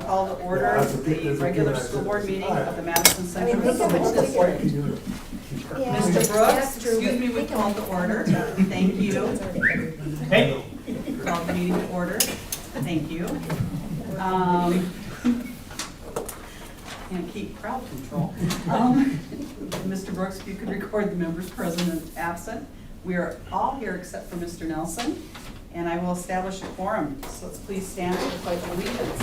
call to order the regular school board meeting of the Madison Central School District. Mr. Brooks, excuse me, we called to order. Thank you. Hey. Called the meeting to order. Thank you. Can't keep crowd control. Mr. Brooks, if you could record the members present and absent. We are all here except for Mr. Nelson, and I will establish a quorum. So let's please stand for the Pledge of Allegiance.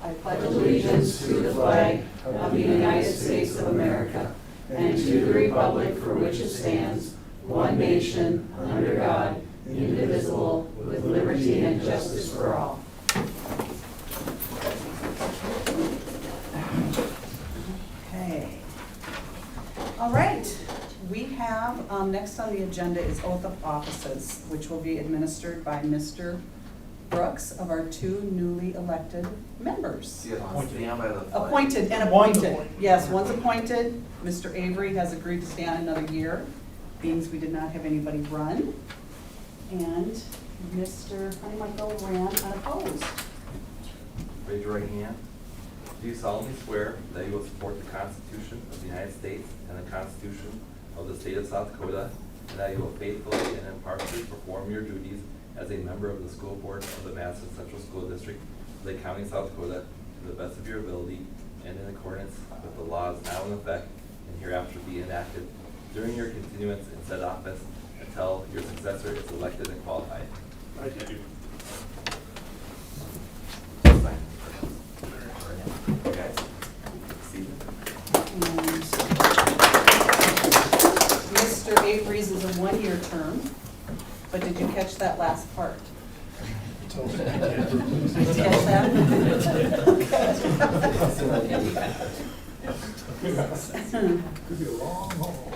I pledge allegiance to the flag of the United States of America and to the republic for which it stands, one nation, under God, indivisible, with liberty and justice for all. Okay. All right. We have, next on the agenda is oath of offices, which will be administered by Mr. Brooks of our two newly elected members. Appointed and appointed. Yes, one's appointed. Mr. Avery has agreed to stay on another year, means we did not have anybody run. And Mr. Honeymichael ran unopposed. Raise your right hand. Do you solemnly swear that you will support the Constitution of the United States and the Constitution of the State of South Dakota, and that you will faithfully and impartially perform your duties as a member of the school board of the Madison Central School District of Lake County, South Dakota, to the best of your ability and in accordance with the laws now in effect and hereafter be enacted during your continuance in said office until your successor is elected and qualified? I do. Okay. And Mr. Avery's is a one-year term, but did you catch that last part? Did you catch that? Could be a long haul.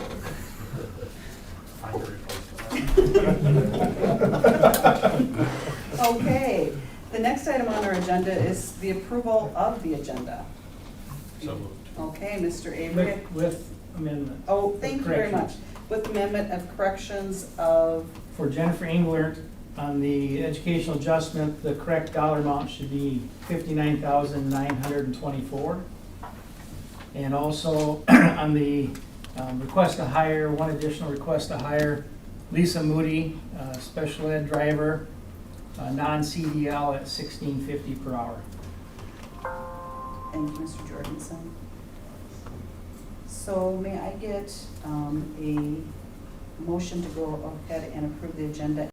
Okay, the next item on our agenda is the approval of the agenda. So moved. Okay, Mr. Avery. With amendment. Oh, thank you very much. With amendment of corrections of, For Jennifer Englert, on the educational adjustment, the correct dollar amount should be $59,924. And also on the request to hire, one additional request to hire Lisa Moody, special ed driver, non-CDL at $16.50 per hour. thank you, Mr. Jorgensen. So may I get a motion to go ahead and approve the agenda?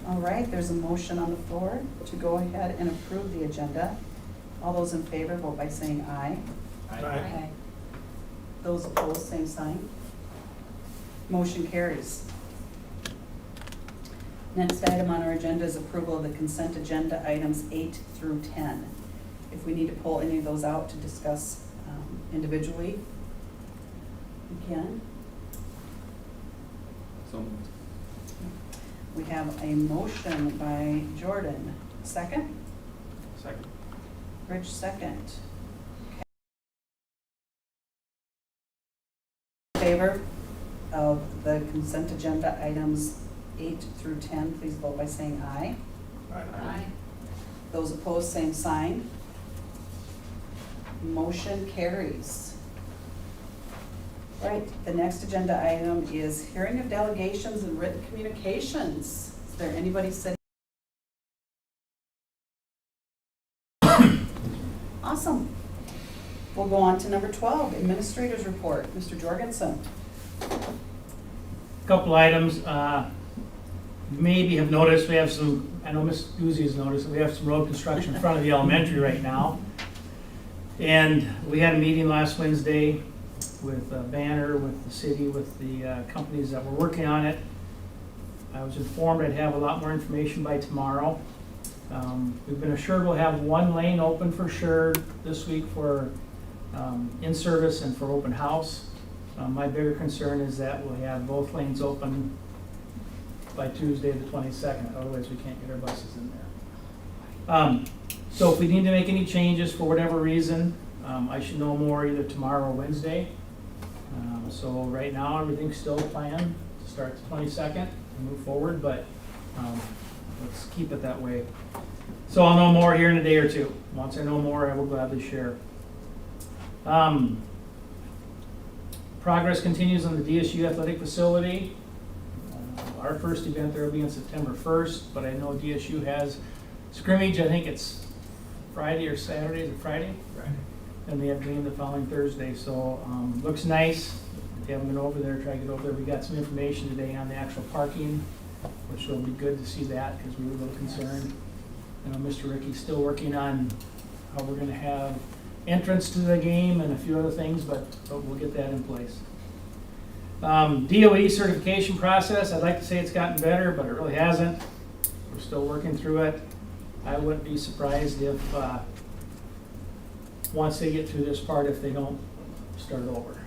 All right, there's a motion on the floor to go ahead and approve the agenda. All those in favor, vote by saying aye. Aye. Those opposed, same sign. Motion carries. Next item on our agenda is approval of the consent agenda, items 8 through 10. If we need to pull any of those out to discuss individually, we can. So moved. We have a motion by Jordan. Second? Second. Rich, second. In favor of the consent agenda items 8 through 10, please vote by saying aye. Aye. Those opposed, same sign. Motion carries. Right, the next agenda item is hearing of delegations and written communications. Is there anybody sitting? Awesome. We'll go on to number 12, Administrator's Report. Mr. Jorgensen. Couple items, maybe have noticed, we have some, I know Ms. Guzzi has noticed, we have some road construction in front of the elementary right now. And we had a meeting last Wednesday with Banner, with the city, with the companies that were working on it. I was informed I'd have a lot more information by tomorrow. We've been assured we'll have one lane open for sure this week for in-service and for open house. My bigger concern is that we'll have both lanes open by Tuesday the 22nd, otherwise we can't get our buses in there. So if we need to make any changes for whatever reason, I should know more either tomorrow or Wednesday. So right now everything's still planned to start the 22nd. move forward, but let's keep it that way. So I'll know more here in a day or two. Once I know more, I will gladly share. Progress continues on the DSU athletic facility. Our first event there will be on September 1st, but I know DSU has scrimmage, I think it's Friday or Saturday, is it Friday? Right. And they have game the following Thursday, so looks nice. If you haven't been over there, try to get over there. We got some information today on the actual parking, which will be good to see that because we were a little concerned. I know Mr. Ricky's still working on how we're gonna have entrance to the game and a few other things, but we'll get that in place. DOE certification process, I'd like to say it's gotten better, but it really hasn't. We're still working through it. I wouldn't be surprised if, once they get through this part, if they don't start over.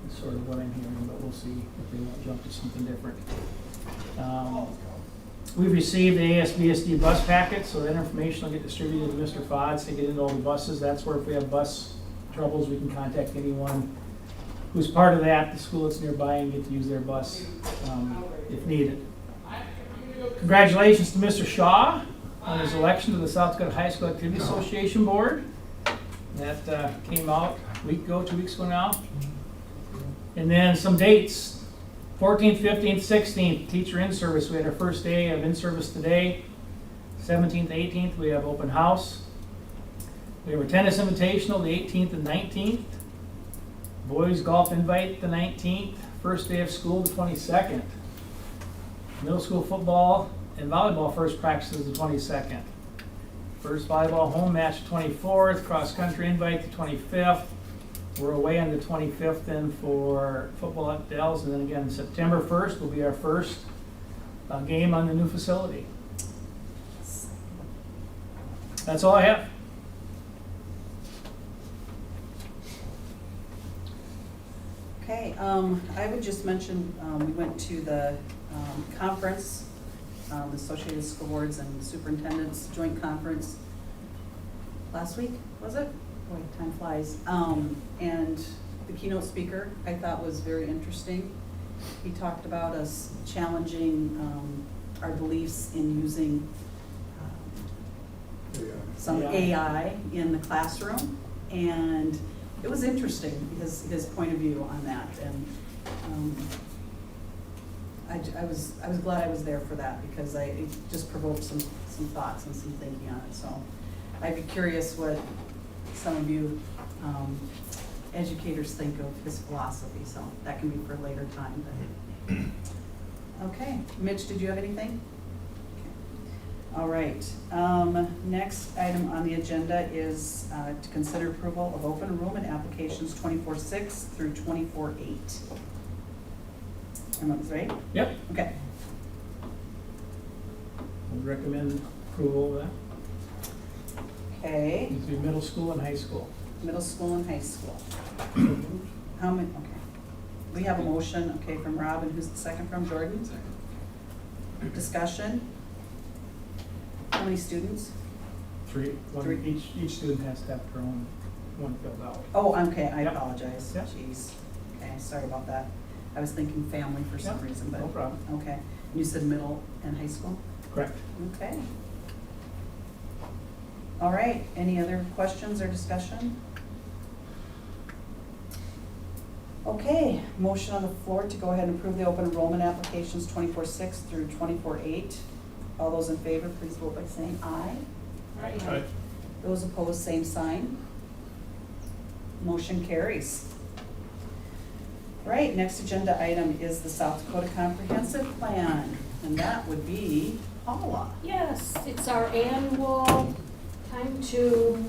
That's sort of what I'm hearing, but we'll see if they won't jump to something different. We've received the ASBSD bus packet, so that information will get distributed to Mr. Fods to get into all the buses. That's where if we have bus troubles, we can contact anyone who's part of that, the school that's nearby, and get to use their bus if needed. Congratulations to Mr. Shaw on his election to the South Dakota High School Activity Association Board. That came out a week ago, 2 weeks ago now. And then some dates. 14th, 15th, 16th, teacher in-service. We had our first day of in-service today. 17th, 18th, we have open house. We have our tennis invitational, the 18th and 19th. Boys golf invite, the 19th. First day of school, the 22nd. Middle school football and volleyball first practice is the 22nd. First volleyball home match, 24th. Cross-country invite, the 25th. We're away on the 25th then for football at Dells, and then again September 1st will be our first game on the new facility. That's all I have. Okay, I would just mention, we went to the conference, the Associated School Boards and Superintendents Joint Conference last week, was it? Boy, time flies. And the keynote speaker I thought was very interesting. He talked about us challenging our beliefs in using some AI in the classroom, and it was interesting his point of view on that, and I was glad I was there for that because it just provoked some thoughts and some thinking on it. So I'd be curious what some of you educators think of his philosophy, so that can be for a later time. But. Okay, Mitch, did you have anything? Okay. All right, next item on the agenda is to consider approval of open enrollment applications 24-6 through 24-8. Everyone's right? Yep. Okay. Would recommend approval of that. Okay, Needs to be middle school and high school. middle school and high school. How many, okay. We have a motion, okay, from Rob, and who's the second from? Jordan? Second. Discussion? How many students? Three. Three. Each student has to have their own one filled out. Oh, okay, I Yep. apologize. Yep. Jeez. Okay, sorry about that. I was thinking family for some Yep, reason, but. no problem. Okay. And you said middle and high school? Correct. Okay. All right, any other questions or discussion? Okay, motion on the floor to go ahead and approve the open enrollment applications 24-6 through 24-8. All those in favor, please vote by saying aye. Aye. Those opposed, same sign. Motion carries. Right, next agenda item is the South Dakota Comprehensive Plan, and that would be Paula. Yes, it's our annual time to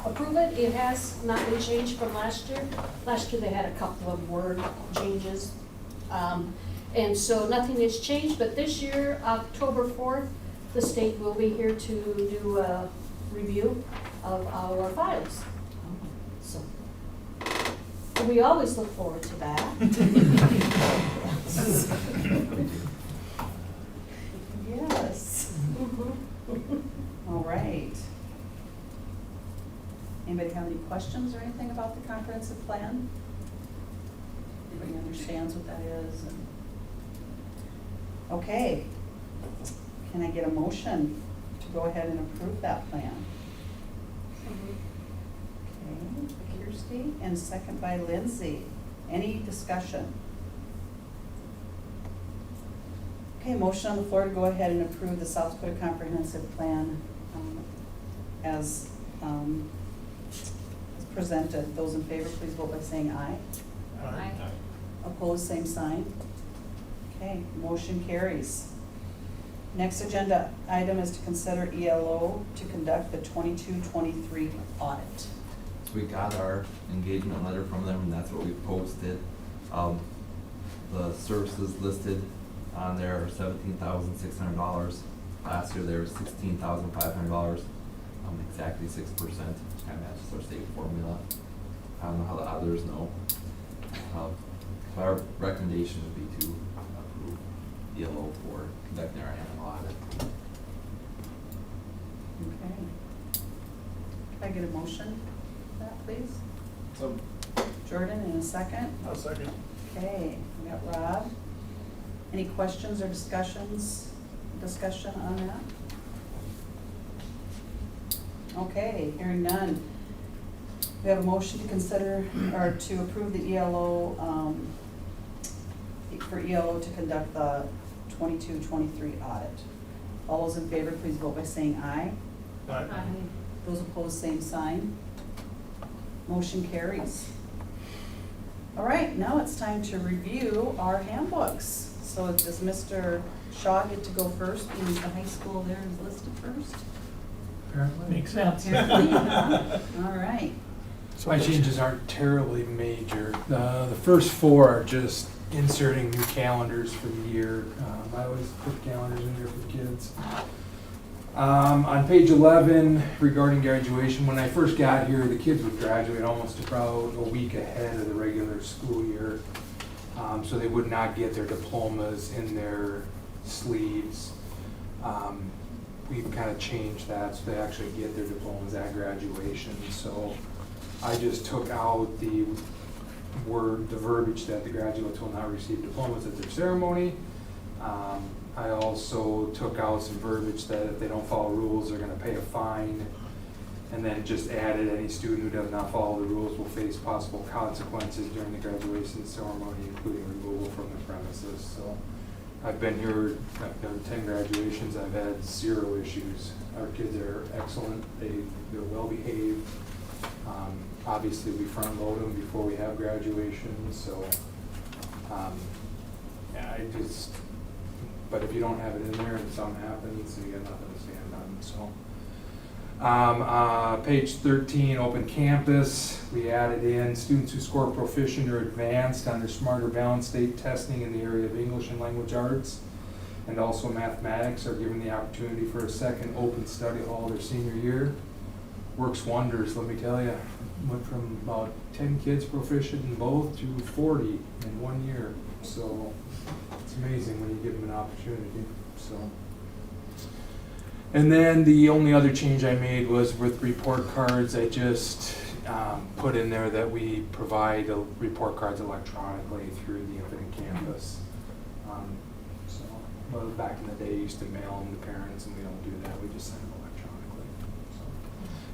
approve it. It has not been changed from last year. Last year they had a couple of word changes. And so nothing has changed, but this year, October 4th, the state will be here to do a review of our files. So we always look forward to that. Yes. All right. Anybody have any questions or anything about the comprehensive plan? Everybody understands what that is? And Okay. Can I get a motion to go ahead and approve that plan? Okay, Kirsty, and second by Lindsay. Any discussion? Okay, motion on the floor to go ahead and approve the South Dakota Comprehensive Plan as presented. Those in favor, please vote by saying aye. Aye. Opposed, same sign. Okay, motion carries. Next agenda item is to consider ELO to conduct the 22-23 audit. So we got our engagement letter from them, and that's what we posted. The services listed on there are $17,600. Last year they were $16,500. Exactly 6%. Kind of matches our state formula. I don't know how the others know. But our recommendation would be to approve ELO for conducting our annual audit. Okay. Can I get a motion for that, please? So, Jordan, in a second. I'll second. Okay, we got Rob. Any questions or discussion on that? Okay, hearing none. We have a motion to consider, or to approve the ELO, for ELO to conduct the 22-23 audit. All those in favor, please vote by saying aye. Aye. Those opposed, same sign. Motion carries. All right, now it's time to review our handbooks. So does Mr. Shaw get to go first, being the high school there is listed first? Makes sense. Apparently, huh? All right. So my changes aren't terribly major. The first four are just inserting new calendars for the year. I always put calendars in there for the kids. On page 11, regarding graduation, when I first got here, the kids would graduate almost about a week ahead of the regular school year. So they would not get their diplomas in their sleeves. We've kind of changed that, so they actually get their diplomas at graduation. So I just took out the verbiage that the graduates will not receive diplomas at their ceremony. I also took out some verbiage that if they don't follow rules, they're gonna pay a fine. And then just added, any student who does not follow the rules will face possible consequences during the graduation ceremony, including removal from the premises. So I've been here, I've done 10 graduations, I've had 0 issues. Our kids are excellent, they're well behaved. Obviously, we front load them before we have graduation, so, yeah, but if you don't have it in there and something happens, you got nothing to stand on, so. Page 13, open campus, we added in students who score proficient or advanced on their Smarter Balance State testing in the area of English and language arts and also mathematics are given the opportunity for a second open study hall their senior year. Works wonders, let me tell you. Went from about 10 kids proficient in both to 40 in 1 year. So it's amazing when you give them an opportunity. So, and then the only other change I made was with report cards. I just put in there that we provide the report cards electronically through the Infinite Campus. So, well, back in the day, you used to mail them to parents, and we don't do that. We just send them electronically. So,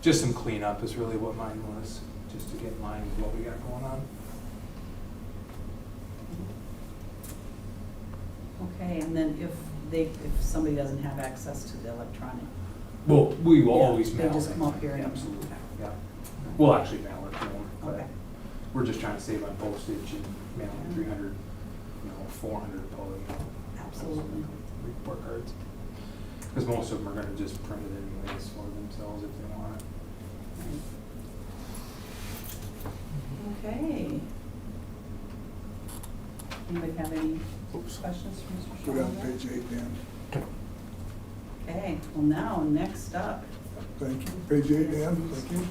just some cleanup is really what mine was, just to get in line with what we got going on. Okay, and then if somebody doesn't have access to the electronic, Well, we will Yeah, always they mail just them. come up here and- Absolutely, yeah. We'll actually mail it to them, but Okay. we're just trying to save on postage and mailing 300, 400 probably. Absolutely. Report cards. Because most of them are gonna just print it anyways for themselves if they want it. Okay. Anybody have any questions for Mr. Go down Shaw? to page 8, Dan. Okay, well now, next up. Thank you. Page 8, Dan, thank you.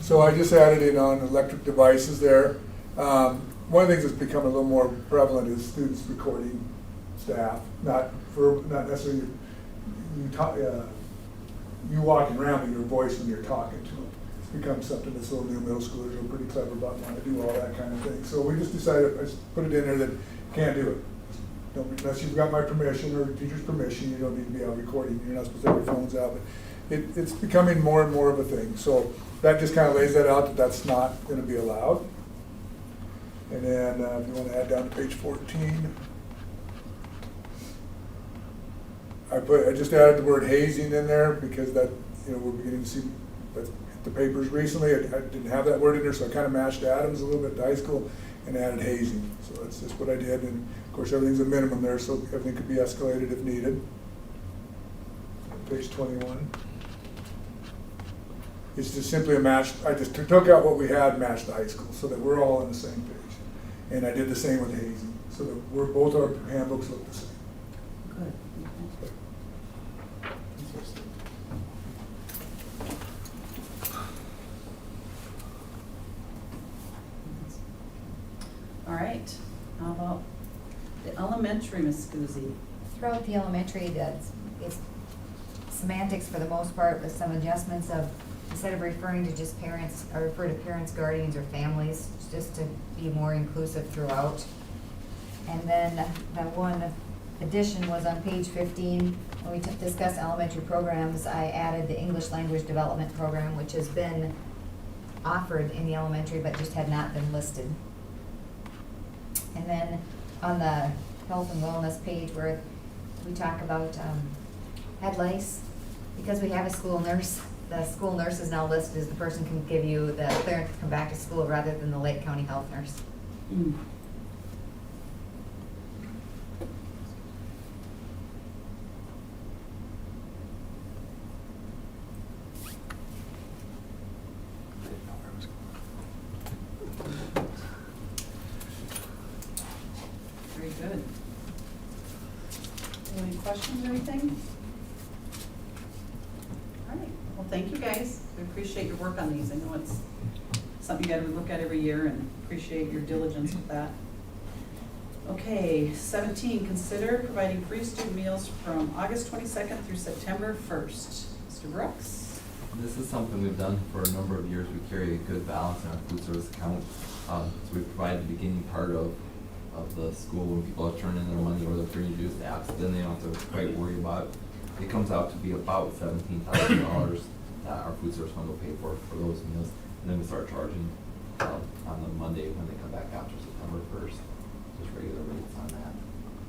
So I just added in on electric devices there. One of the things that's become a little more prevalent is students recording staff, not necessarily you walking around, but your voice when you're talking to them. It's become something that's a little new. Middle schoolers are pretty clever about wanting to do all that kind of thing. So we just decided, I just put it in there that you can't do it. Unless you've got my permission or teacher's permission, you don't need to be out recording, you're not supposed to have your phones out, but it's becoming more and more of a thing. So that just kind of lays that out, that that's not gonna be allowed. And then, if you wanna add down to page 14. I just added the word hazing in there because that, we're beginning to see, that's hit the papers recently. I didn't have that word in there, so I kind of matched Adams a little bit to high school and added hazing. So that's just what I did, and of course, everything's a minimum there, so everything could be escalated if needed. Page 21. It's just simply a match, I just took out what we had, matched the high school, so that we're all on the same page. And I did the same with hazing, so that both our handbooks look the same. Good. All right, how about the elementary, Ms. Guzzi? Throughout the elementary, it's semantics for the most part, with some adjustments of, instead of referring to just parents, I refer to parents, guardians, or families, just to be more inclusive throughout. And then the one addition was on page 15, when we discussed elementary programs, I added the English Language Development Program, which has been offered in the elementary, but just had not been listed. And then on the health and wellness page where we talk about head lice, because we have a school nurse, the school nurse is now listed as the person who can give you the clearance to come back to school rather than the Lake County health nurse. Mm. Very good. Any questions or anything? All right, well, thank you guys. We appreciate your work on these. I know it's something you gotta look at every year, and appreciate your diligence with that. Okay, 17, consider providing free student meals from August 22nd through September 1st. Mr. Brooks? This is something we've done for a number of years. We carry a good balance in our food service account. So we provide the beginning part of the school when people are turning in their money or they're free to use the apps, then they don't have to quite worry about it. It comes out to be about $17,000 that our food service fund will pay for those meals. And then we start charging on the Monday when they come back after September 1st, just regular rates on that.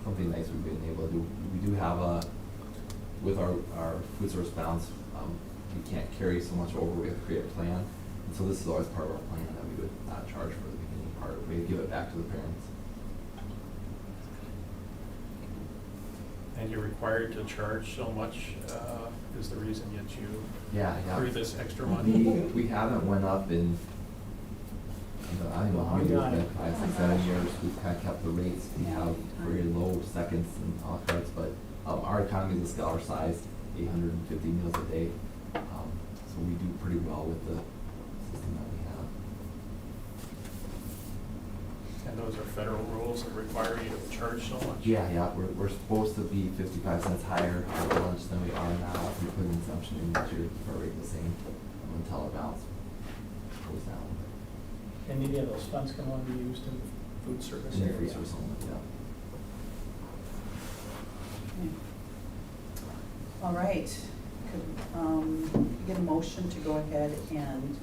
Something nice we've been able to do. We do have with our food service balance, we can't carry so much over, we have to create a plan. And so this is always part of our plan that we would not charge for the beginning part. We give it back to the parents. And you're required to charge so much, is the reason that you Yeah. accrue this extra money? We haven't went up in, I don't know how many years, it's been 5, 6, 7 years. We've kind of kept the rates. We have very low seconds and off cards, but our economy is a stellar size, 850 meals a day. So we do pretty well with the system that we have. And those are federal rules that require you to charge so much? Yeah, we're supposed to be 55 cents higher at lunch than we are now. We put an assumption in that year to keep our rate the same until our balance goes down. And any of those funds can only be used in food service In the area. food service only, yeah. All right. Could get a motion to go ahead and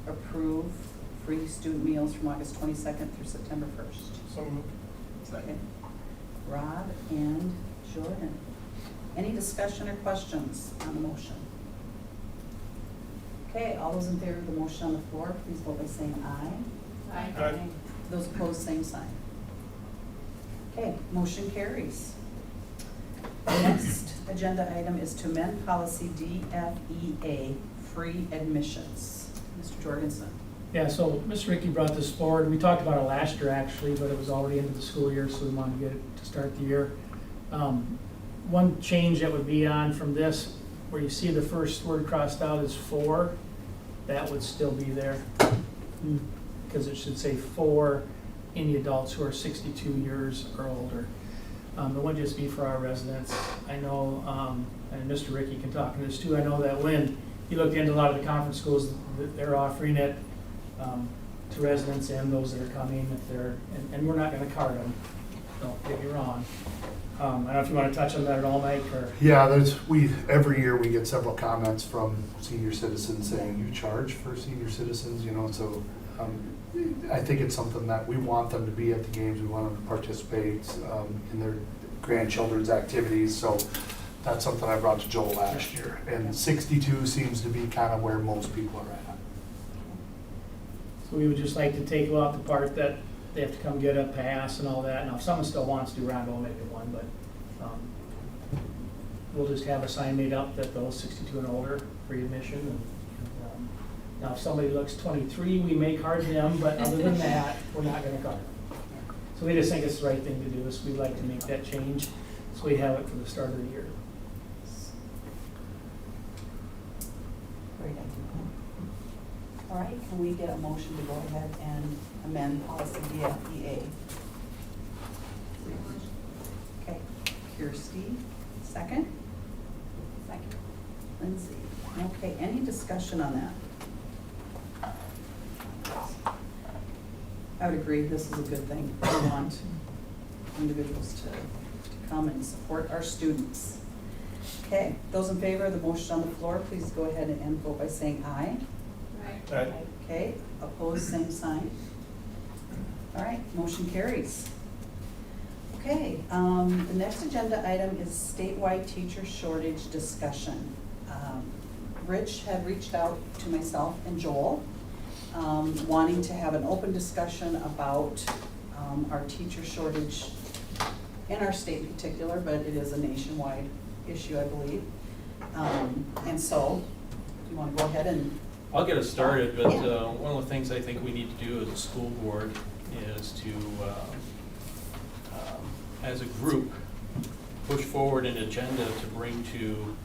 approve free student meals from August 22nd through September 1st. So moved. Second. Rob and Jordan. Any discussion or questions on the motion? Okay, all those in favor of the motion on the floor, please vote by saying aye. Aye. Those opposed, same sign. Okay, motion carries. The next agenda item is to amend policy DFEA, free admissions. Mr. Jorgensen. Yeah, so Ms. Ricky brought this forward. We talked about it last year, actually, but it was already into the school year, so we wanted to get it to start the year. One change that would be on from this, where you see the first word crossed out is for, that would still be there. Because it should say for any adults who are 62 years or older. It wouldn't just be for our residents. I know, and Mr. Ricky can talk to this too, I know that when you look into a lot of the conference schools, they're offering it to residents and those that are coming, if they're, and we're not gonna card them, don't get me wrong. I don't know if you want to touch on that at all, Mike, or? Yeah, every year we get several comments from senior citizens saying, you charge for senior citizens, you know, so I think it's something that we want them to be at the games, we want them to participate in their grandchildren's activities, so that's something I brought to Joel last year. And 62 seems to be kind of where most people are at. So we would just like to take out the part that they have to come get a pass and all that. Now, if someone still wants to do round, we'll make it one, but we'll just have a sign made up that those 62 and older, free admission. And, now, if somebody looks 23, we may card them, but other than that, we're not gonna card them. So we just think it's the right thing to do, so we'd like to make that change, so we have it for the start of the year. Great idea. All right, can we get a motion to go ahead and amend policy DFEA? Okay, Kirsty, second? Second. Lindsay, okay, any discussion on that? I would agree, this is a good thing. We want individuals to come and support our students. Okay, those in favor of the motion on the floor, please go ahead and vote by saying aye. Aye. Okay, opposed, same sign. All right, motion carries. Okay, the next agenda item is statewide teacher shortage discussion. Rich had reached out to myself and Joel, wanting to have an open discussion about our teacher shortage in our state in particular, but it is a nationwide issue, I believe. And so, do you want to go ahead and? I'll get us started, but Yeah. one of the things I think we need to do as a school board is to, as a group, push forward an agenda to bring to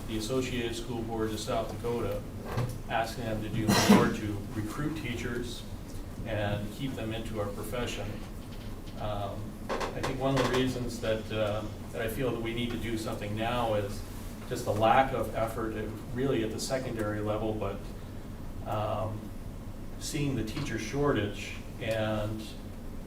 the Associated School Boards of South Dakota, asking them to do more to recruit teachers and keep them into our profession. I think one of the reasons that I feel that we need to do something now is just the lack of effort, really at the secondary level, but seeing the teacher shortage and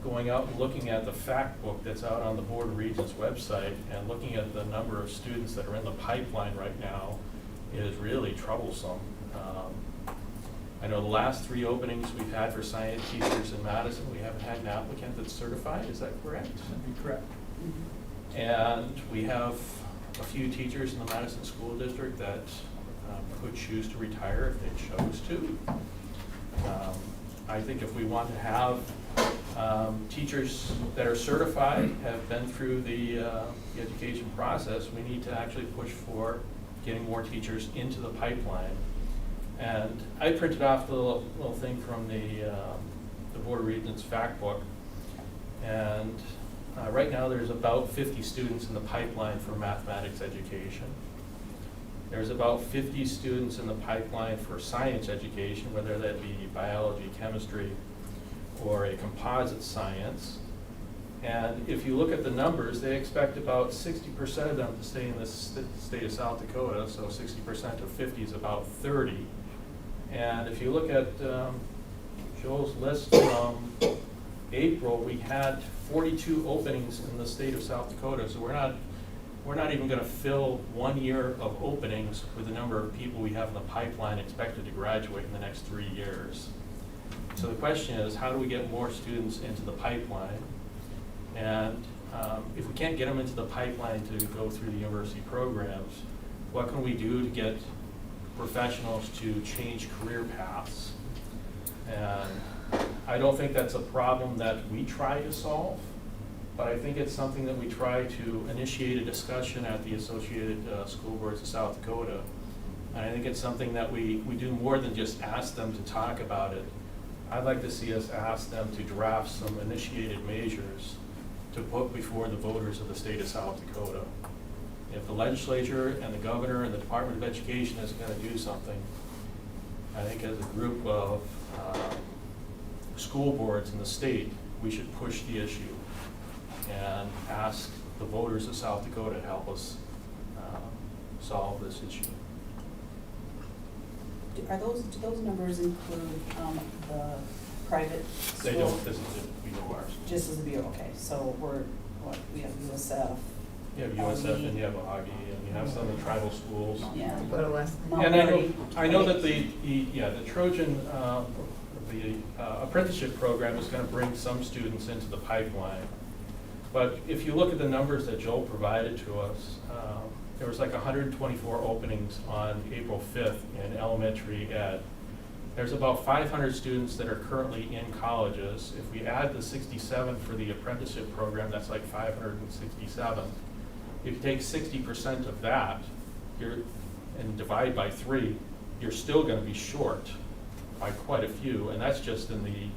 going out and looking at the fact book that's out on the Board of Regents website and looking at the number of students that are in the pipeline right now is really troublesome. I know the last 3 openings we've had for science teachers in Madison, we haven't had an applicant that's certified, is that correct? That'd be correct. And we have a few teachers in the Madison School District that could choose to retire if they chose to. I think if we want to have teachers that are certified, have been through the education process, we need to actually push for getting more teachers into the pipeline. And I printed off the little thing from the Board of Regents fact book. And right now there's about 50 students in the pipeline for mathematics education. There's about 50 students in the pipeline for science education, whether that be biology, chemistry, or a composite science. And if you look at the numbers, they expect about 60% of them to stay in the state of South Dakota, so 60% of 50 is about 30. And if you look at Joel's list from April, we had 42 openings in the state of South Dakota, so we're not even going to fill 1 year of openings with the number of people we have in the pipeline expected to graduate in the next 3 years. So the question is, how do we get more students into the pipeline? And if we can't get them into the pipeline to go through the university programs, what can we do to get professionals to change career paths? And I don't think that's a problem that we try to solve, but I think it's something that we try to initiate a discussion at the Associated School Boards of South Dakota. And I think it's something that we do more than just ask them to talk about it. I'd like to see us ask them to draft some initiated measures to put before the voters of the state of South Dakota. If the legislature and the governor and the Department of Education is going to do something, I think as a group of school boards in the state, we should push the issue and ask the voters of South Dakota to help us solve this issue. Do those numbers include the private school? They don't, this is the ours. Just as a bureau, okay, so we have USF, You have USF and you have Augie, and you have some of the tribal schools. Yeah. Go to West. And I know that the Trojan, apprenticeship program is gonna bring some students into the pipeline. But if you look at the numbers that Joel provided to us, there was like 124 openings on April 5th in elementary ed. There's about 500 students that are currently in colleges. If we add the 67 for the apprenticeship program, that's like 567. If you take 60% of that, and divide by 3, you're still gonna be short by quite a few, and that's just in the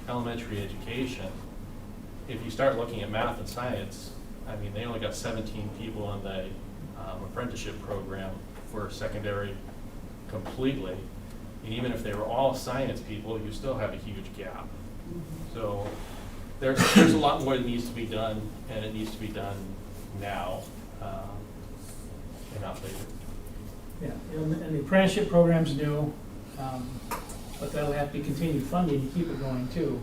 elementary education. If you start looking at math and science, I mean, they only got 17 people in the apprenticeship program for secondary completely. And even if they were all science people, you still have a huge gap. So there's a lot more that needs to be done, and it needs to be done now, and not later. Yeah, and the apprenticeship program's new, but that'll have to be continued funding to keep it going too.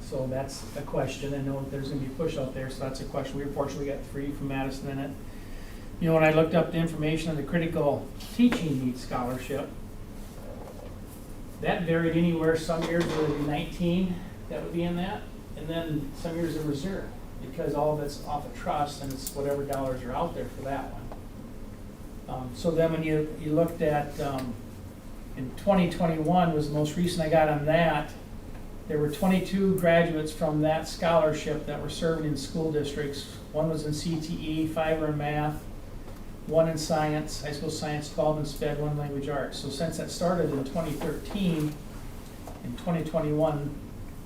So that's a question. I know that there's gonna be a push out there, so that's a question. We fortunately got 3 from Madison in it. You know, when I looked up the information on the critical teaching needs scholarship, that varied anywhere. Some years there would be 19 that would be in that, and then some years there was 0, because all of it's off of trust and it's whatever dollars are out there for that one. So then when you looked at, in 2021 was the most recent I got on that, there were 22 graduates from that scholarship that were serving in school districts. 1 was in CTE, 5 were in math, 1 in science, high school science, 12 in SPED, 1 language arts. So since that started in 2013, in 2021,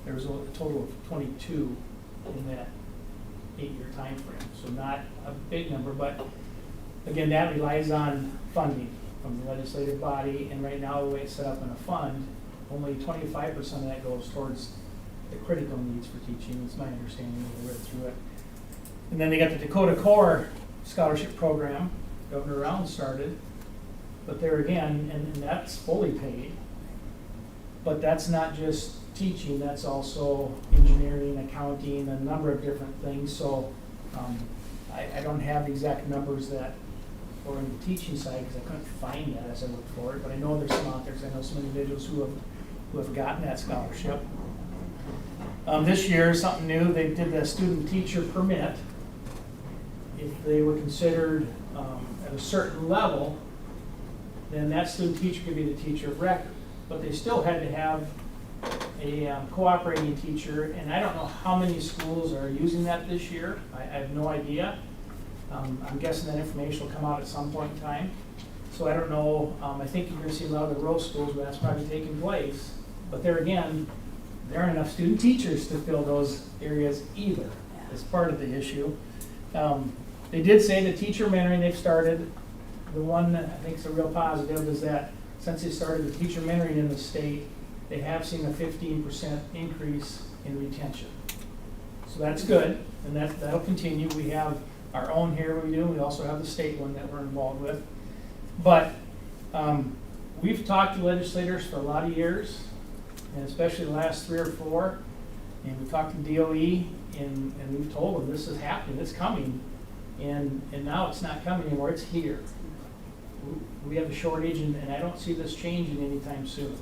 there was a total of 22 in that 8-year time frame. So not a big number, but again, that relies on funding from the legislative body, and right now the way it's set up in a fund, only 25% of that goes towards the critical needs for teaching. It's my understanding, I read through it. And then they got the Dakota Core Scholarship Program, Governor Round started, but there again, and that's fully paid. But that's not just teaching, that's also engineering, accounting, a number of different things. So I don't have the exact numbers that were in the teaching side because I couldn't find that as I looked for it, but I know there's some out there because I know some individuals who have gotten that scholarship. This year, something new, they did the student teacher permit. If they were considered at a certain level, then that student teacher could be the teacher of record. But they still had to have a cooperating teacher, and I don't know how many schools are using that this year. I have no idea. I'm guessing that information will come out at some point in time. So I don't know, I think you're gonna see a lot of the rural schools where that's probably taking place. But there again, there aren't enough student teachers to fill those areas either, as part of the issue. They did say the teacher mentoring they've started, the one that I think is a real positive is that since they started the teacher mentoring in the state, they have seen a 15% increase in retention. So that's good, and that'll continue. We have our own here we do, we also have the state one that we're involved with. But we've talked to legislators for a lot of years, and especially the last 3 or 4, and we talked to DOE, and we've told them this is happening, it's coming, and now it's not coming anymore, it's here. We have a shortage, and I don't see this changing anytime soon.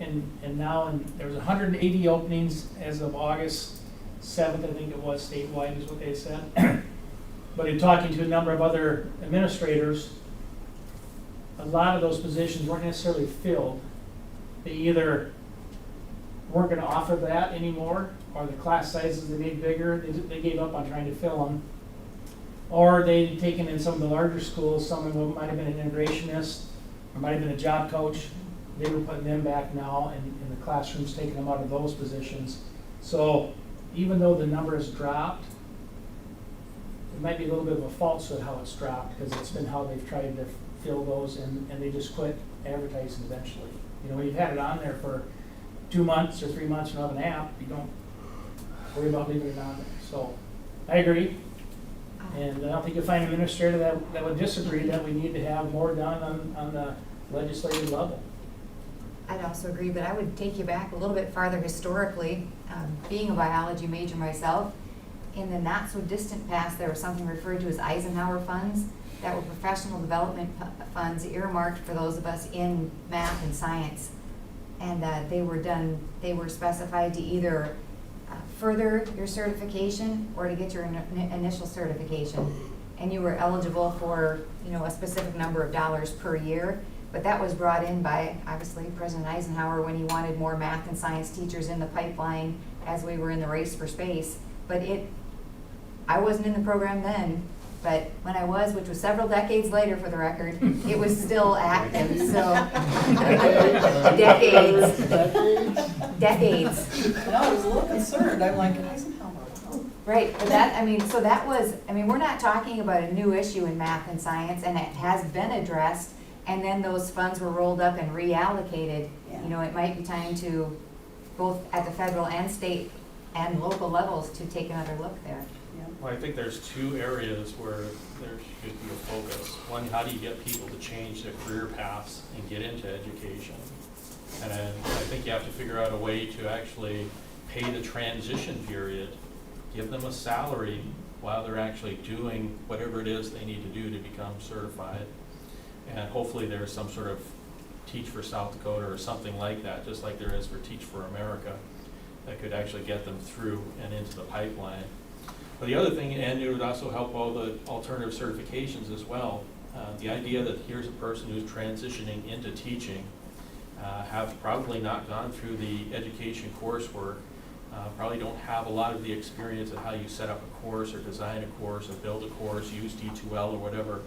And now there's 180 openings as of August 7th, I think it was, statewide is what they said. But in talking to a number of other administrators, a lot of those positions weren't necessarily filled. They either weren't going to offer that anymore, or the class sizes they made bigger, they gave up on trying to fill them. Or they'd taken in some of the larger schools, someone who might have been an integrationist, or might have been a job coach. They were putting them back now, and the classroom's taking them out of those positions. So even though the number has dropped, it might be a little bit of a falsehood how it's dropped, because it's been how they've tried to fill those, and they just quit advertising eventually. You know, when you've had it on there for 2 months or 3 months and have an app, you don't worry about leaving it on there. So I agree. And I don't think you'll find an administrator that would disagree that we need to have more done on the legislative level. I'd also agree, but I would take you back a little bit farther historically, being a biology major myself, in the not-so-distant past, there was something referred to as Eisenhower funds that were professional development funds earmarked for those of us in math and science. And they were specified to either further your certification or to get your initial certification. And you were eligible for, a specific number of dollars per year. But that was brought in by, obviously, President Eisenhower when he wanted more math and science teachers in the pipeline as we were in the race for space. But I wasn't in the program then, but when I was, which was several decades later for the record, it was still active, so. Decades. No, I was a little concerned, I'm like, Eisenhower. Oh. Right, but we're not talking about a new issue in math and science, and it has been addressed, and then those funds were rolled up and reallocated. Yeah. It might be time to, both at the federal and state and local levels, to take another look there. Well, I think there's two areas where there should be a focus. One, how do you get people to change their career paths and get into education? And then I think you have to figure out a way to actually pay the transition period, give them a salary while they're actually doing whatever it is they need to do to become certified. And hopefully there's some sort of Teach for South Dakota or something like that, just like there is for Teach for America, that could actually get them through and into the pipeline. But the other thing, and it would also help all the alternative certifications as well. The idea that here's a person who's transitioning into teaching, have probably not gone through the education coursework, probably don't have a lot of the experience of how you set up a course or design a course or build a course, use D2L or whatever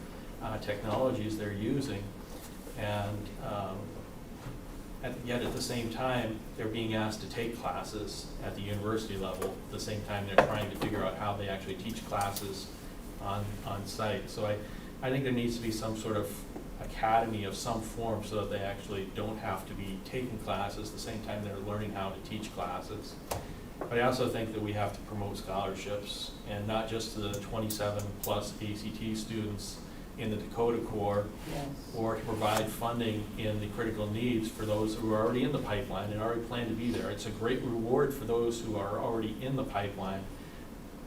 technologies they're using. And yet at the same time, they're being asked to take classes at the university level at the same time they're trying to figure out how they actually teach classes on site. So I think there needs to be some sort of academy of some form so that they actually don't have to be taking classes at the same time they're learning how to teach classes. But I also think that we have to promote scholarships, and not just to the 27 plus ACT students in the Dakota Corps, Yes. or to provide funding in the critical needs for those who are already in the pipeline and already plan to be there. It's a great reward for those who are already in the pipeline,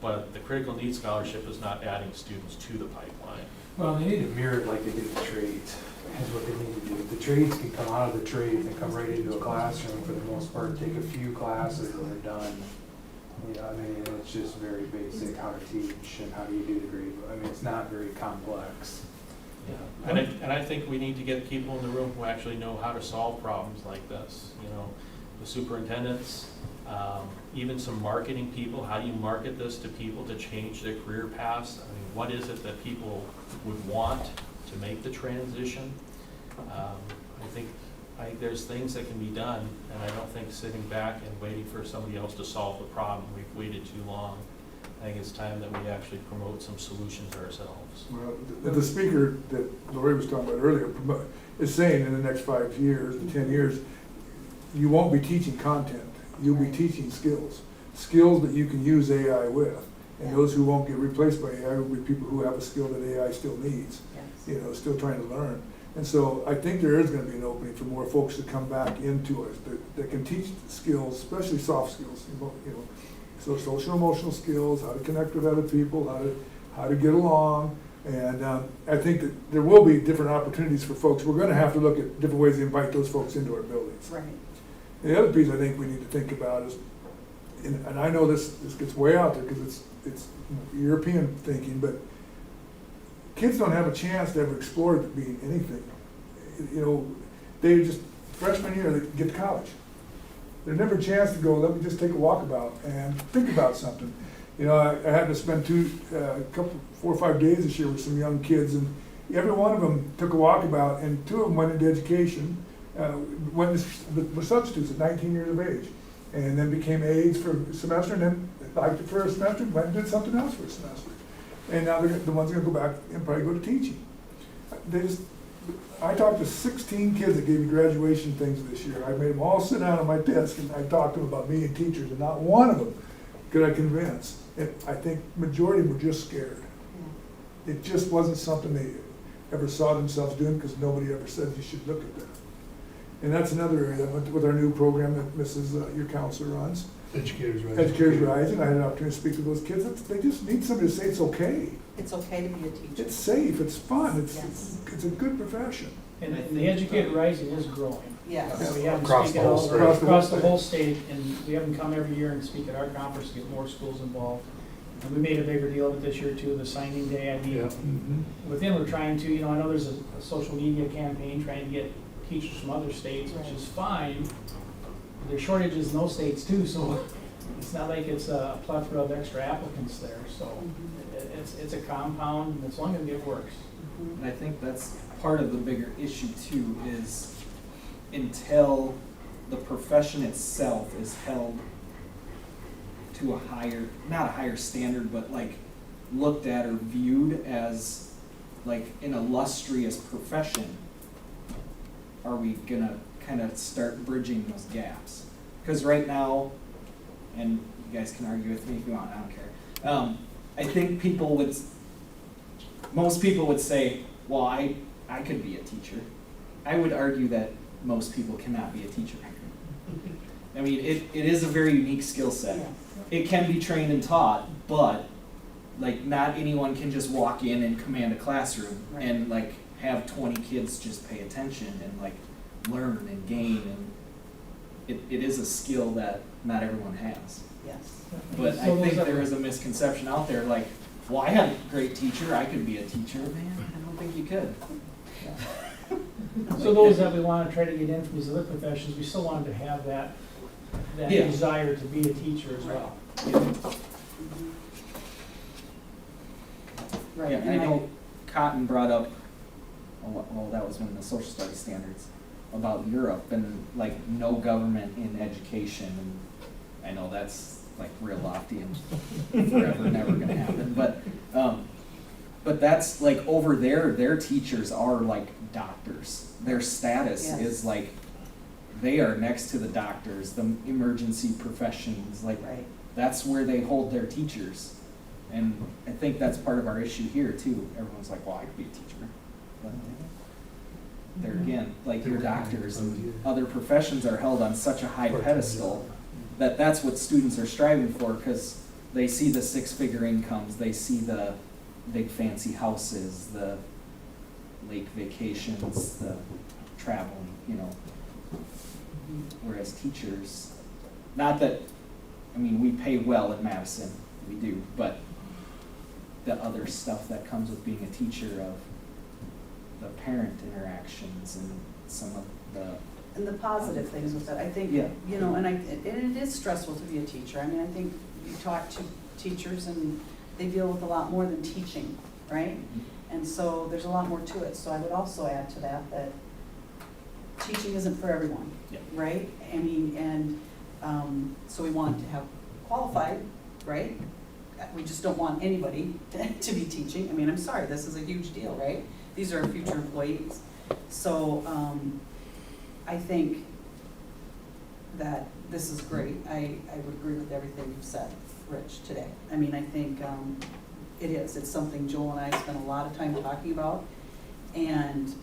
but the critical needs scholarship is not adding students to the pipeline. Well, they need to mirror it like they did the trades, is what they need to do. The trades can come out of the trades and come right into a classroom for the most part, take a few classes and they're done. Yeah, I mean, it's just very basic, how to teach and how do you do the grade. I mean, it's not very complex. Yeah. And I think we need to get people in the room who actually know how to solve problems like this. The superintendents, even some marketing people. How do you market this to people to change their career paths? I mean, what is it that people would want to make the transition? I think there's things that can be done, and I don't think sitting back and waiting for somebody else to solve the problem, we've waited too long. I think it's time that we actually promote some solutions ourselves. Well, the speaker that Lori was talking about earlier is saying in the next 5 years, to 10 years, you won't be teaching content. You'll be teaching skills that you can use AI with. And those who won't get replaced by AI will be people who have a skill that AI still needs, Yes. Still trying to learn. And so I think there is going to be an opening for more folks to come back into us that can teach skills, especially soft skills, so social emotional skills, how to connect with other people, how to get along. And I think that there will be different opportunities for folks. We're going to have to look at different ways to invite those folks into our buildings. Right. And the other piece I think we need to think about is, and I know this gets way out there because it's European thinking, but kids don't have a chance to ever explore it being anything. They just, freshman year, they get to college. There's never a chance to go, let me just take a walkabout and think about something. I had to spend 4 or 5 days this year with some young kids, and every one of them took a walkabout, and 2 of them went into education, were substitutes at 19 years of age, and then became aides for a semester, and then liked it for a semester, went and did something else for a semester. And now the ones going to go back and probably go to teaching. I talked to 16 kids that gave me graduation things this year. I made them all sit down at my desk and I talked to them about being teachers, and not one of them could I convince. And I think majority were just scared. It just wasn't something they ever saw themselves doing because nobody ever said you should look at that. And that's another area that with our new program that Mrs., your counselor runs, Educators Rising. Educators Rising. I had an opportunity to speak to those kids. They just need somebody to say it's okay. It's okay to be a teacher. It's safe, it's fun, Yes. it's a good profession. And the Educator Rising is growing. Yes. And we have them Across speak the at whole all, state. across the whole state, and we have them come every year and speak at our conference, get more schools involved. And we made a bigger deal of it this year too, the signing day. I mean, Yeah. with them, we're trying to, I know there's a social media campaign trying to get teachers from other states, which is fine. There's shortages in those states too, so it's not like it's a plethora of extra applicants there, so it's a compound, and as long as it works. And I think that's part of the bigger issue too, is until the profession itself is held to a higher, not a higher standard, but like looked at or viewed as like an illustrious profession, are we gonna kind of start bridging those gaps? Because right now, and you guys can argue with me if you want, I don't care. I think most people would say, well, I could be a teacher. I would argue that most people cannot be a teacher. I mean, it is a very unique skill set. Yeah. It can be trained and taught, but like not anyone can just walk in and command a classroom Right. and like have 20 kids just pay attention and like learn and gain, and it is a skill that not everyone has. Yes. But So I those think that- there is a misconception out there like, well, I had a great teacher, I could be a teacher. Man, I don't think you could. So those that we want to try to get in from these other professions, we still wanted to have that Yeah. desire to be a teacher as well. Right. Yeah, and I know Cotton brought up, well, that was one of the social studies standards, about Europe and like no government in education, and I know that's like real lofty and forever never gonna happen, but that's like over there, their teachers are like doctors. Their status Yes. is like, they are next to the doctors, the emergency professions, like Right. that's where they hold their teachers. And I think that's part of our issue here too. Everyone's like, well, I could be a teacher. But there again, like your doctors and other professions are held on such a high pedestal that that's what students are striving for, because they see the six-figure incomes, they see the big fancy houses, the lake vacations, the traveling, Whereas teachers, not that, I mean, we pay well in Madison, we do, but the other stuff that comes with being a teacher, of the parent interactions and some of the, And the positive things with it, I think, Yeah. and it is stressful to be a teacher. I mean, I think you talk to teachers and they deal with a lot more than teaching, right? And so there's a lot more to it. So I would also add to that teaching isn't for everyone, Yeah. right? I mean, and so we want to have qualified, right? We just don't want anybody to be teaching. I mean, I'm sorry, this is a huge deal, right? These are our future employees. So I think that this is great. I would agree with everything you've said, Rich, today. I mean, I think it is. It's something Joel and I spent a lot of time talking about. And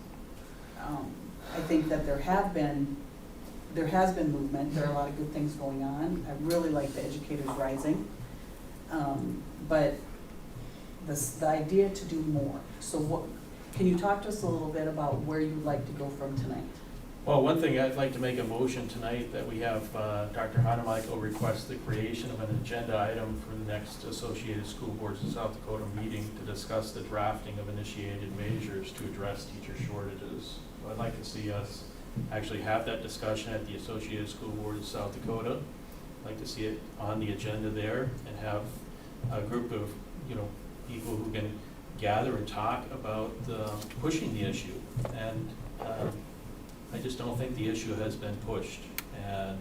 I think that there has been movement. There are a lot of good things going on. I really like the Educators Rising. But the idea to do more. So can you talk to us a little bit about where you'd like to go from tonight? Well, one thing, I'd like to make a motion tonight that we have Dr. Hanemichael request the creation of an agenda item for the next Associated School Boards of South Dakota meeting to discuss the drafting of initiated measures to address teacher shortages. So I'd like to see us actually have that discussion at the Associated School Board of South Dakota. I'd like to see it on the agenda there and have a group of, people who can gather and talk about pushing the issue. And I just don't think the issue has been pushed. And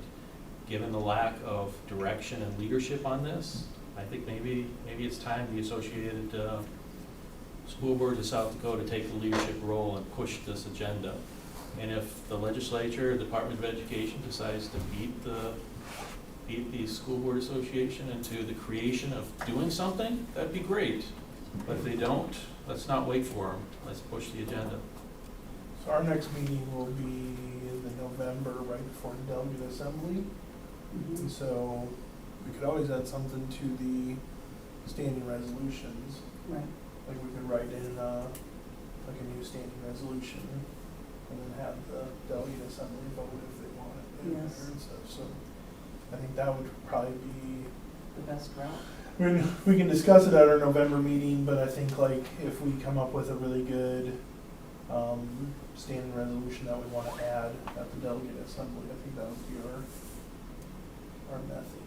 given the lack of direction and leadership on this, I think maybe it's time the Associated School Boards of South Dakota take the leadership role and push this agenda. And if the legislature, the Department of Education decides to beat the School Board Association into the creation of doing something, that'd be great. But if they don't, let's not wait for them. Let's push the agenda. So our next meeting will be in the November, right before the delegate assembly. Mhm. And so we could always add something to the standing resolutions. Right. Like we could write in, like a new standing resolution and then have the delegate assembly vote if they want it in Yes. there and stuff. So I think that would probably be, The best route. I mean, we can discuss it at our November meeting, but I think like if we come up with a really good, standing resolution that we want to add at the delegate assembly, I think that would be our method.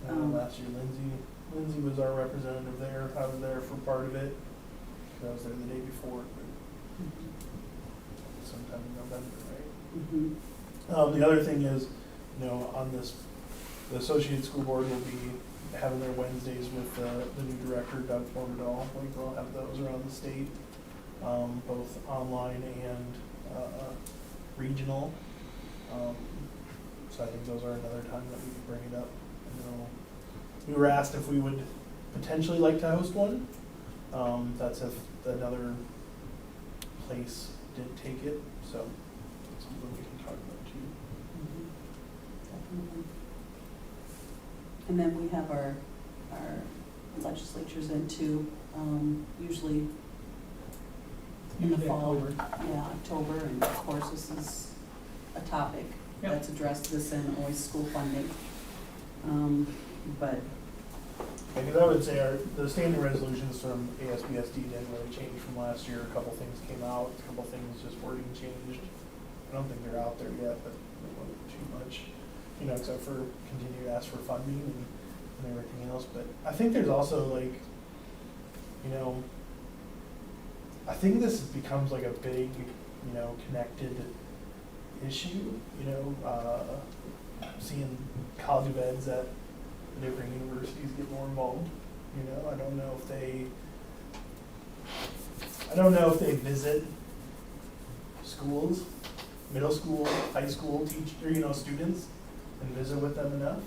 And then last year, Lindsay was our representative there. I was there for part of it. I was there the day before, but sometime in November, right? Mhm. The other thing is, on this, the Associated School Board will be having their Wednesdays with the new director, Doug Formadal. Like they'll have those around the state, both online and regional. So I think those are another time that we could bring it up. We were asked if we would potentially like to host one. That's if another place did take it, so that's something we can talk about too. Definitely. And then we have our legislatures in too, usually in the fall. Yeah, October, and of course this is a topic Yep. that's addressed this in always school funding. But, Because I would say the standing resolutions from ASBSD didn't really change from last year. A couple things came out, a couple things just wording changed. I don't think they're out there yet, but it wasn't too much, except for continue to ask for funding and everything else. But I think there's also like, I think this becomes like a big, connected issue, seeing college of eds at the different universities get more involved. I don't know if they visit schools, middle school, high school students and visit with them enough.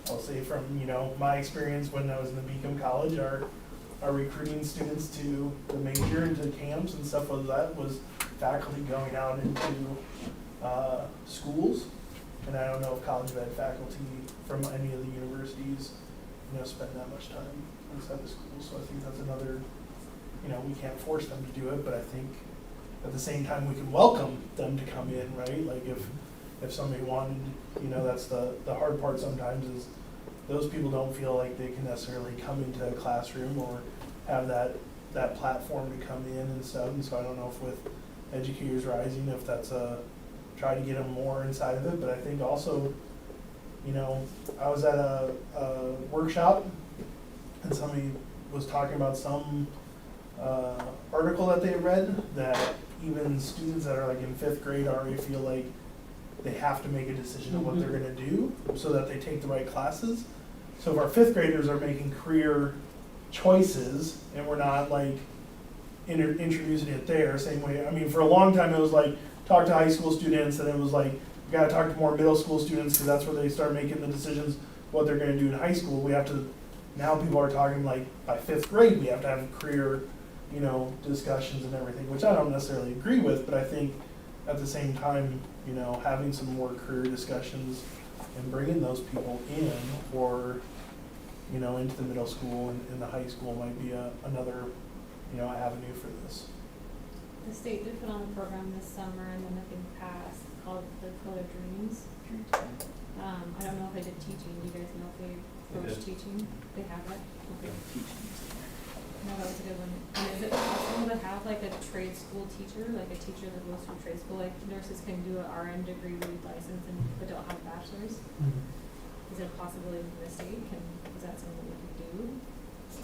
I'll say from, my experience when I was in the Beacom College, our recruiting students to the major and to camps and stuff like that was faculty going out into schools. And I don't know if college ed faculty from any of the universities, spend that much time inside the school. So I think that's another, we can't force them to do it, but I think at the same time we can welcome them to come in, right? Like if somebody wanted, that's the hard part sometimes is those people don't feel like they can necessarily come into a classroom or have that platform to come in and stuff. And so I don't know if with Educators Rising, if that's try to get them more inside of it. But I think also, I was at a workshop and somebody was talking about some article that they read that even students that are like in 5th grade already feel like they have to make a decision on what they're gonna do so that they take the right classes. So if our 5th graders are making career choices and we're not like introducing it there, same way, I mean, for a long time it was like, talk to high school students, and it was like, we gotta talk to more middle school students, because that's where they start making the decisions what they're gonna do in high school. We have to, now people are talking like, by 5th grade, we have to have career, discussions and everything, which I don't necessarily agree with, but I think at the same time, having some more career discussions and bringing those people in, or, into the middle school and the high school might be another, avenue for this. The state did put on a program this summer and then I think passed called the Code of Dreams. I don't know if they did teaching. Do you guys know if they approached teaching? They have it? Okay. No, that was a good one. And is it possible to have like a trade school teacher, like a teacher that goes through trade school? Like nurses can do an RN degree, read license, but don't have a bachelor's? Is it a possibility in the state? Is that something we could do?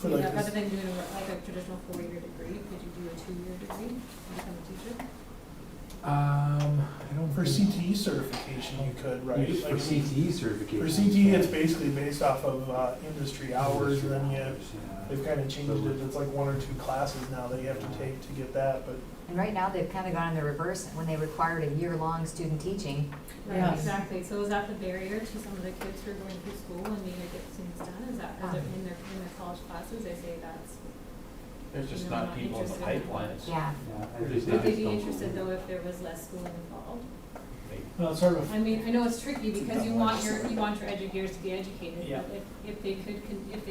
Rather than doing like a traditional 4-year degree, could you do a 2-year degree and become a teacher? I don't For CTE certification, you could, right? For Like, CTE certification. For CTE, it's basically based off of industry hours, and then they've kind of changed it. It's like 1 or 2 classes now that you have to take to get that, but And right now, they've kind of gone in the reverse, when they required a year-long student teaching. Right, Yes. exactly. So is that the barrier to some of the kids who are going through school and needing to get things done? Is that, is it in their college classes, they say that's, There's just No, not not people in the interested. pipelines. Yeah. would they be interested though if there was less schooling involved? Well, it's sort of, I mean, I know it's tricky because you want your educators to be educated, Yeah. but if they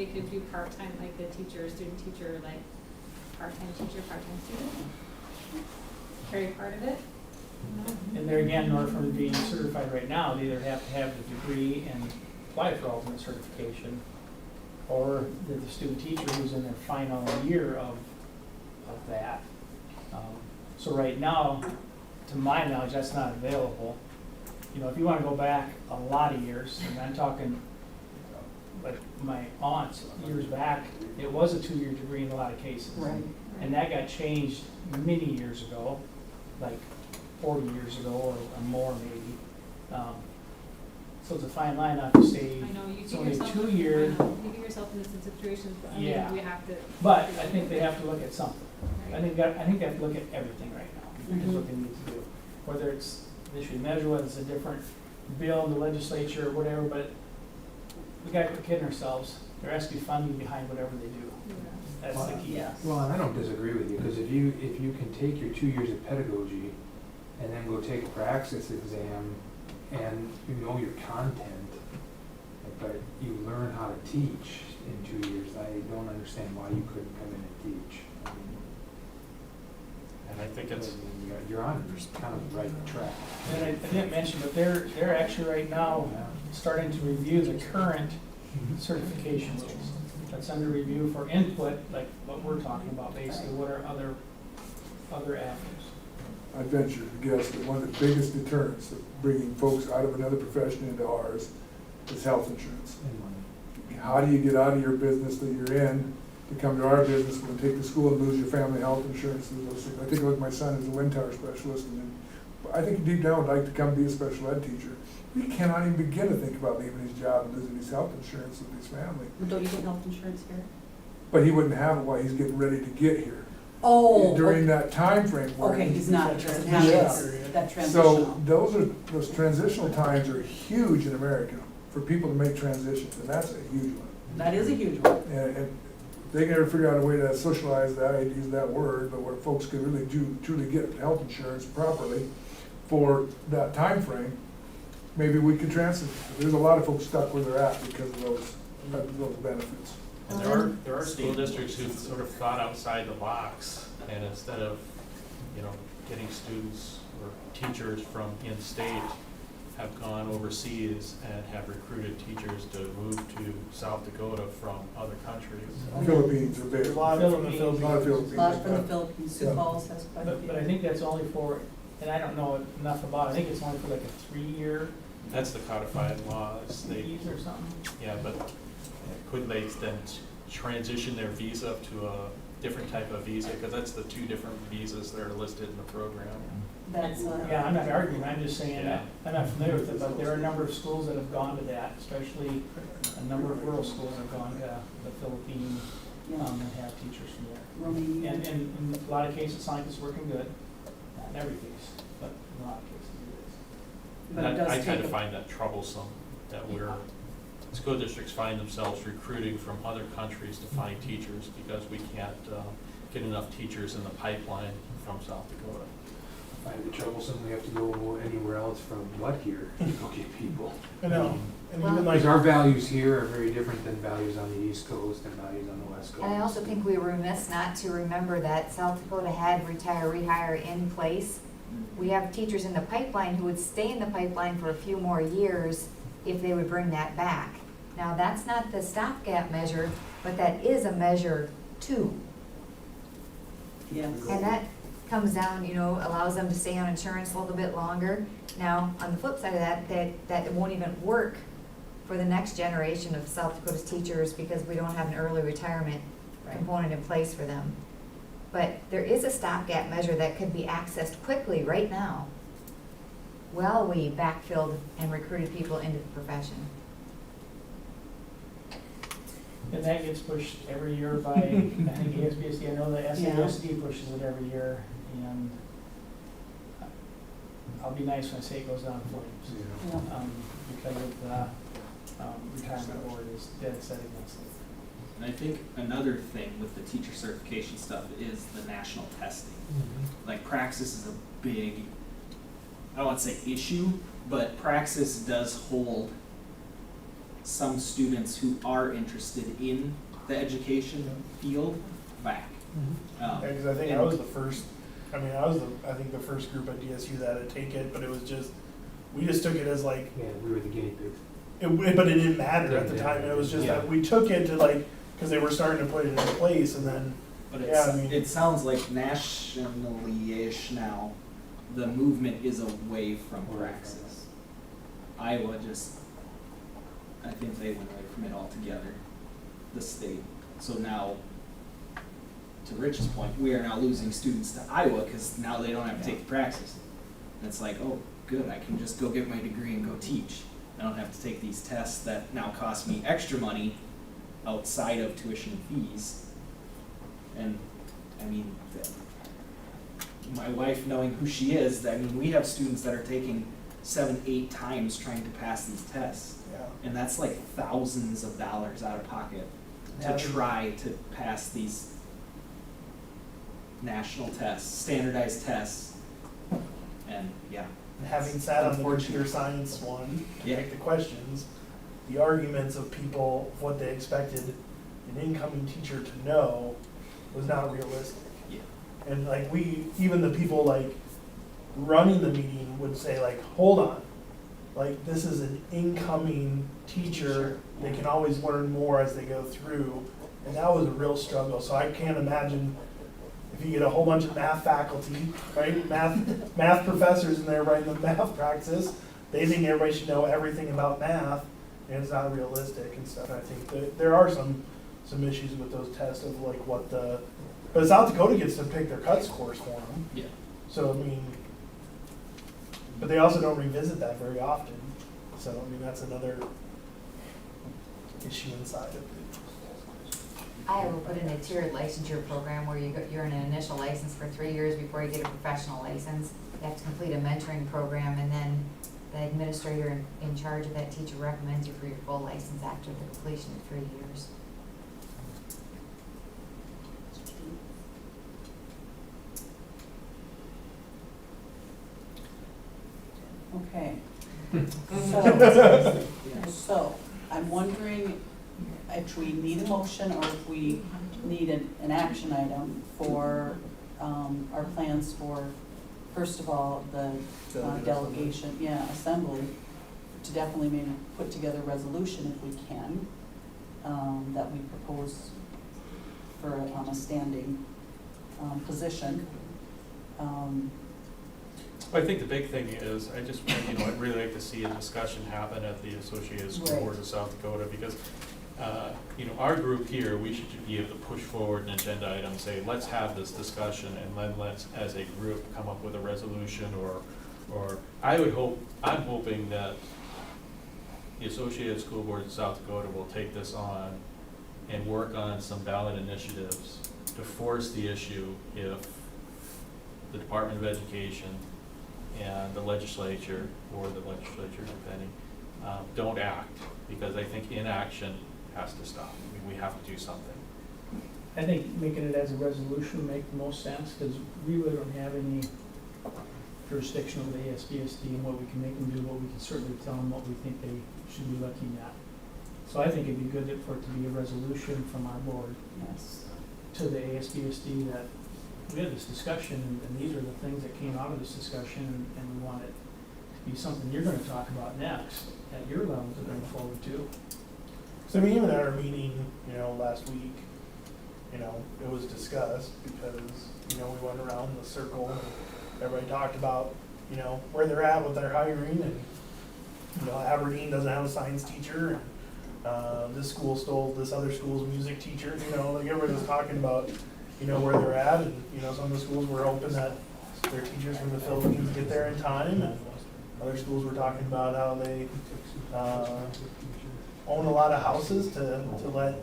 could do part-time, like the teacher, student teacher, like part-time teacher, part-time student, carry part of it, you know? and there again, in order for them to be certified right now, they either have to have the degree and apply for ultimate certification, or the student teacher who's in their final year of that. So right now, to my knowledge, that's not available. You know, if you want to go back a lot of years, and I'm talking like my aunt's years back, it was a 2-year degree in a lot of cases. Right. And that got changed many years ago, like 40 years ago or more maybe. So it's a fine line not to say I know, you it's get only yourself, 2 years, you get yourself into some situations, but I mean, Yeah. we have to. but I think they have to look at something. I Right. think they have to look at everything right now, is what they need to do. Whether it's, they should measure, whether it's a different bill in the legislature or whatever, but we gotta quit kidding ourselves. There has to be funding behind whatever they do. Yeah. That's the key. Yes. Well, and I don't disagree with you, because if you can take your 2 years of pedagogy and then go take a praxis exam and you know your content, but you learn how to teach in 2 years, I don't understand why you couldn't come in and teach. I mean, And I think it's, you're on kind of the right track. And I didn't mention, but they're actually right now starting to review the current certification rules. That's under review for input, like what we're talking about, basically, what are other avenues? I venture to guess that one of the biggest deterrents of bringing folks out of another profession into ours is health insurance. How do you get out of your business that you're in to come to our business and take to school and lose your family health insurance and those things? I think like my son is a wind tower specialist, and then, I think deep down would like to come be a special ed teacher. He cannot even begin to think about leaving his job and losing his health insurance with his family. Don't you get health insurance here? But he wouldn't have it while he's getting ready to get here. Oh. During that time frame where. Okay, he's not, That doesn't transition have period. that So transitional. those transitional times are huge in America for people to make transitions, and that's a huge one. That is a huge one. And they can ever figure out a way to socialize that, I hate to use that word, but where folks can really truly get health insurance properly for that time frame, maybe we could transit. There's a lot of folks stuck where they're at because of those benefits. and there are school districts who've sort of thought outside the box, and instead of, getting students or teachers from in-state, have gone overseas and have recruited teachers to move to South Dakota from other countries. Philippines are big. a lot from the A lot of Philippines. Philippines. A lot from the Philippines, Sioux Yeah. Falls has quite a few. But I think that's only for, and I don't know enough about it, I think it's only for like a 3-year That's the codified laws. fees or something. Yeah, but could they then transition their visa to a different type of visa? Because that's the 2 different visas that are listed in the program. That's, Yeah, I'm not arguing, I'm just saying Yeah. that, I'm not familiar with it, but there are a number of schools that have gone to that, especially a number of rural schools have gone to the Philippines, yeah, and have teachers from there. Romania. And in a lot of cases, it's like it's working good, not in every case, but in a lot of cases it is. But it And does I take kind of a- find that troublesome, that school districts find themselves recruiting from other countries to find teachers because we can't get enough teachers in the pipeline from South Dakota. I find it troublesome, we have to go anywhere else from what here to go get people. I know, and Well- even like, Because our values here are very different than values on the East Coast and values on the West Coast. And I also think we were remiss not to remember that South Dakota had retire, rehire in place. We have teachers in the pipeline who would stay in the pipeline for a few more years if they would bring that back. Now, that's not the stopgap measure, but that is a measure too. Yes. And that comes down, allows them to stay on insurance a little bit longer. Now, on the flip side of that won't even work for the next generation of South Dakota's teachers because we don't have an early retirement Right. component in place for them. But there is a stopgap measure that could be accessed quickly right now. well we backfilled and recruited people into the profession. And that gets pushed every year by, I think ASBSD, I know the SASD pushes it every year, and I'll be nice when I say it goes down in flames. Yeah. Because of the retirement board is dead set against it. And I think another thing with the teacher certification stuff is the national testing. Like Praxis is a big, I don't want to say issue, but Praxis does hold some students who are interested in the education field back. Because I think I was the first, I think the first group at DSU that had take it, but it was just, we just took it as like, Yeah, we were the guinea pigs. but it didn't matter at the time. It was just Yeah. that we took it to like, because they were starting to put it into place, and then, But yeah, I mean, it sounds like nationally-ish now, the movement is away from Praxis. Iowa just, I think they went away from it altogether, the state. So now, to Rich's point, we are now losing students to Iowa because now they don't have to take the Praxis. And it's like, oh, good, I can just go get my degree and go teach. I don't have to take these tests that now cost me extra money outside of tuition fees. And, I mean, my wife knowing who she is, I mean, we have students that are taking 7, 8 times trying to pass these tests. yeah. And that's like thousands of dollars out of pocket to Yeah. try to pass these national tests, standardized tests. And yeah, And having sat on the Unfortunate. computer science one, Yeah. like the questions, the arguments of people, what they expected an incoming teacher to know was not realistic. yeah, And like even the people like running the meeting would say like, hold on, like this is an incoming teacher, they can always learn more as they go through. And that was a real struggle, so I can't imagine if you get a whole bunch of math faculty, right, math professors in there writing the math practice, they think everybody should know everything about math, and it's not realistic and stuff. I think that there are some issues with those tests of like but South Dakota gets to pick their cut scores for them. yeah. So, I mean, but they also don't revisit that very often. So, I mean, that's another issue inside of it. Iowa put in a tiered licensure program where you're in an initial license for 3 years before you get a professional license. You have to complete a mentoring program, and then the administrator in charge of that teacher recommends you for your full license after the completion of 3 years. Okay. Yeah. So, I'm wondering if we need a motion or if we need an action item for, our plans for, first of all, the delegation, assembly, to definitely maybe put together a resolution if we can, that we propose for a standing, position. I think the big thing is, I'd really like to see a discussion happen at the Associated School Right. Boards of South Dakota, because, our group here, we should be able to push forward an agenda item, say, let's have this discussion, and then let's, as a group, come up with a resolution, or I'm hoping that the Associated School Boards of South Dakota will take this on and work on some ballot initiatives to force the issue if the Department of Education and the legislature, or the legislature depending, don't act, because I think inaction has to stop. I mean, we have to do something. I think making it as a resolution would make the most sense, because we really don't have any jurisdiction over the ASBSD and what we can make them do, but we can certainly tell them what we think they should be looking at. So I think it'd be good for it to be a resolution from our board Yes. to the ASBSD that we had this discussion, and these are the things that came out of this discussion, and we want it to be something you're gonna talk about next at your level to bring forward too. So I mean, even at our meeting, last week, it was discussed because, we went around the circle and everybody talked about, where they're at with their hiring, and, Aberdeen doesn't have a science teacher, and this school stole this other school's music teacher, like everybody was talking about, where they're at, and, some of the schools were hoping that their teachers from the Philippines get there in time, and Other schools were talking about how they, own a lot of houses to let,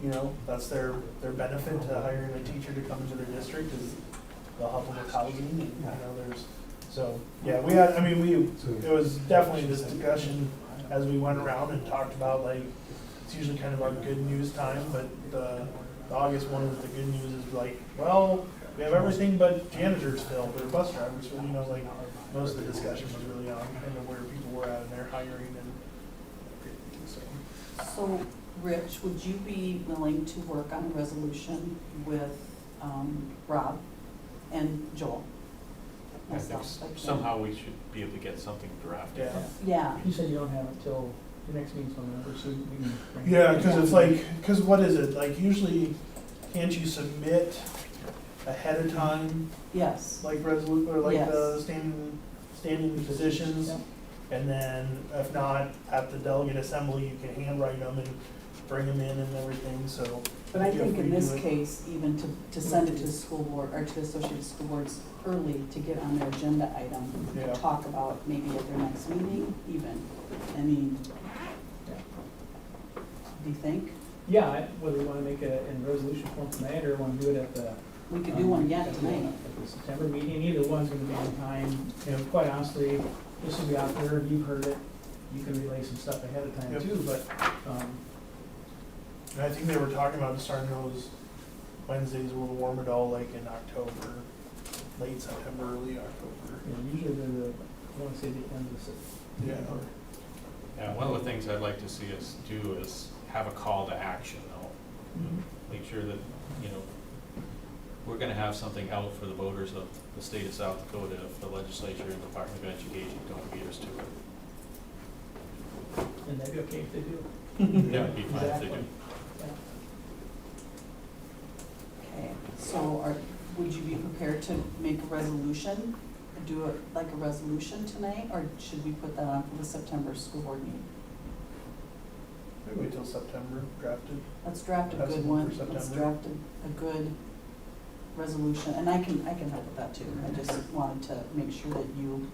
you know, that's their benefit to hiring a teacher to come into their district is they'll help them with housing and, you know, there's, so, yeah, we had, I mean, it was definitely this discussion as we went around and talked about, like, it's usually kind of our good news time, but the August one is the good news is like, well, we have everything but janitors filled or bus drivers, so, you know, like, most of the discussion was really on kind of where people were at in their hiring and so. So, Rich, would you be willing to work on a resolution with Rob and Joel? I think Myself, like, somehow we should be able to get something drafted. Yeah. Yeah, You said you don't have it till the next meeting's November, so we can. bring it Yeah, back. cause it's like, cause what is it, like usually, can't you submit ahead of time, yes, like or like the Yes. standing positions? Yep. And then if not, at the delegate assembly, you can handwrite them and bring them in and everything, so. but I if think we in do this it- case, even to send it to the school board, or to the associated school boards early to get on their agenda item, Yeah. to talk about maybe at their next meeting even, I mean, do you think? Yeah, whether we wanna make it in resolution form tonight or wanna do it at the. We could do one again at the- tonight. At the September meeting, either one's gonna be on time, you know, quite honestly, this will be out there, you've heard it, you can relay some stuff ahead of time Yep. too, but, And I think they were talking about starting those Wednesdays a little warmer, all like in October, late September, early October. you know, usually they're the, I wanna say the end of September. Yeah. Yeah, one of the things I'd like to see us do is have a call to action, though. Make sure that, you know, we're gonna have something out for the voters of the state of South Dakota if the legislature and Department of Education don't beat us to it. And that'd be okay if they do. That would be fine if they Exactly. do. Okay, so would you be prepared to make a resolution, or do it like a resolution tonight, or should we put that on for the September school board meeting? Maybe wait till September, drafted. Let's draft a Have good something one, for let's September. draft a good resolution, and I can help with that too, I just wanted to make sure that you.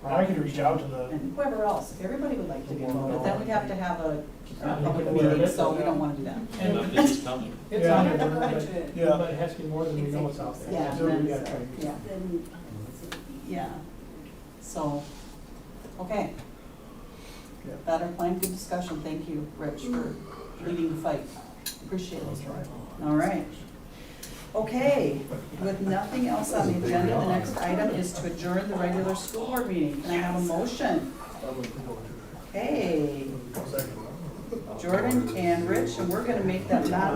I can reach out to the, And whoever else, if everybody would like to be involved, but then we'd have to have a Yeah, public we can meeting, do it. so we don't wanna do that. And this is coming. It's Yeah. on Yeah. there, Yeah. but it has to be more than we know what's out there. Yeah, So we then, gotta try to do yeah, yeah, so, okay. Yeah. Better plan, good discussion, thank you, Rich, for leading the fight, appreciate it. All right. Okay, with nothing else on the agenda, the next item is to adjourn the regular school board meeting. Can I have a motion? Okay, Jordan and Rich, and we're gonna make that not